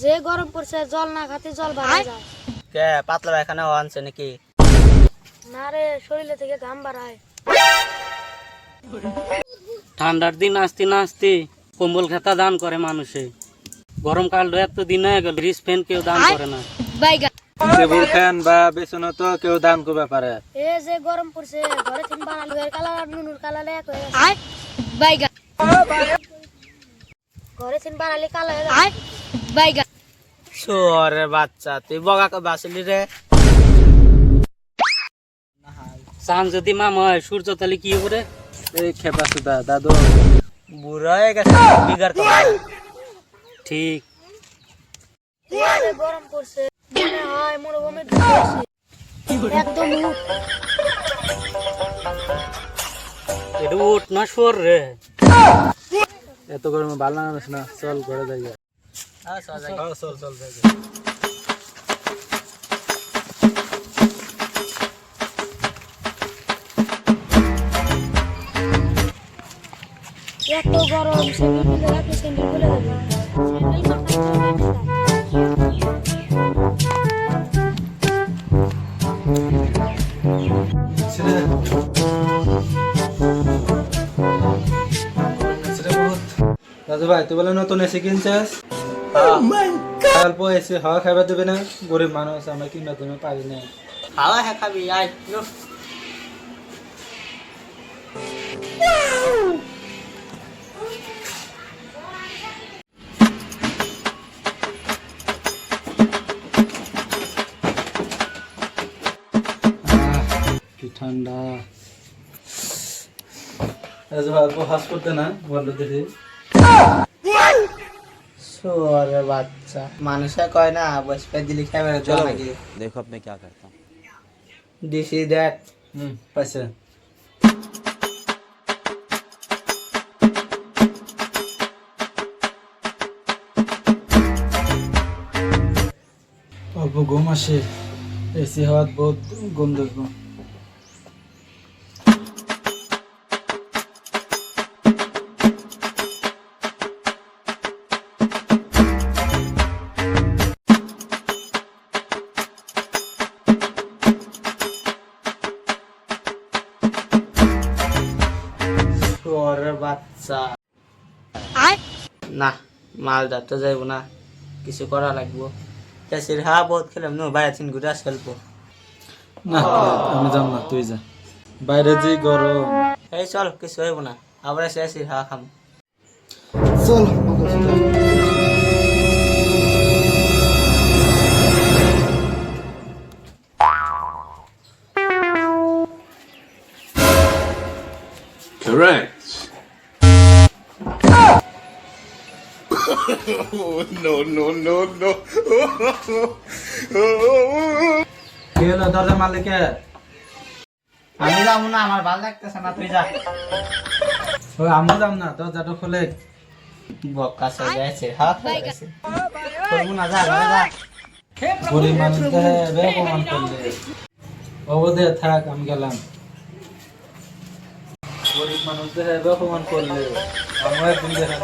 যে গরম পড়ছে জল না খাতে জল বাড়ায় যায়। কে পাতলা পায়খানা আনছে নাকি? না রে, শরীরে থেকে ঘাম বাড়ায়। ঠান্ডার দিন আসতে না আসতে কম্বল খেতা দান করে মানুষে। গরমকাল এত দিন হয়ে গেল, ফ্রিজ ফ্যান কেউ দান করে না। টেবিল ফ্যান বা বেসন তো কেউ দান করবে পারে। এ যে গরম পড়ছে ঘরে থেকে বানালু এর কালার আর নুনুর কালার এক হয়ে গেছে। ঘরে থেকে বানালি কালো হয়ে গেছে। সোরে বাচ্চা তুই বগা বাসলি রে। চান যদি মামা হয় সূর্য তাহলে কি করে? এই খেপা সুদা দাদু বুড়া হয়ে গেছে বিগার কথা। ঠিক এ যে গরম পড়ছে মনে হয় মরুভূমির দিকে আসি। একদম উঠ। এটা উঠ না সর রে। এত গরমে ভালো লাগাস না, চল ঘরে যাই। চল চল যাই। এত গরম স্যান্ডেল খুলে রাখি, স্যান্ডেল খুলে দেবে। স্যান্ডেল দাদু ভাই তুই বলে নতুন এসে কিনছিস? অল্প এসে হাওয়া খাইবার দেবে না? গরিব মানুষ আমরা কিনবার জন্য পারি না। হাওয়া হ্যাঁ খাবি আয়। কি ঠান্ডা। দাদু ভাই অল্প হাস করতে না বললো দেখি। সোরে বাচ্চা মানুষে কয় না বস পে দিলি খাবে জল নাকি? देखो अब मैं क्या करता हूँ। This is that. পাইছে। অল্প ঘুম আসে, এসি হওয়ার বহুত গন্ধ। সোরে বাচ্চা না মাল যাতে যাইব না, কিছু করা লাগবো। দেশের হাওয়া বহুত খেলাম নো বাইরে তিন ঘুরে স্বল্প। না আমি যাব না, তুই যা। বাইরে যে গরম। এই চল কিছু হইব না, আবার এসে এসে হাওয়া খাম। চল। Correct. No, no, no, no. কি হলো দরজা মালিকে? আমি যাবো না, আমার ভালো লাগতেছে না, তুই যা। ওই আমি যাব না, দরজাটা খুলে। বক্কা চলে গেছে হাওয়া খেয়ে গেছে। করবো না, যা ঘরে যা। গরিব মানুষ অপমান করলে অবধে থাক, আমি গেলাম। গরিব মানুষ অপমান করলে আমার একদিন দেখা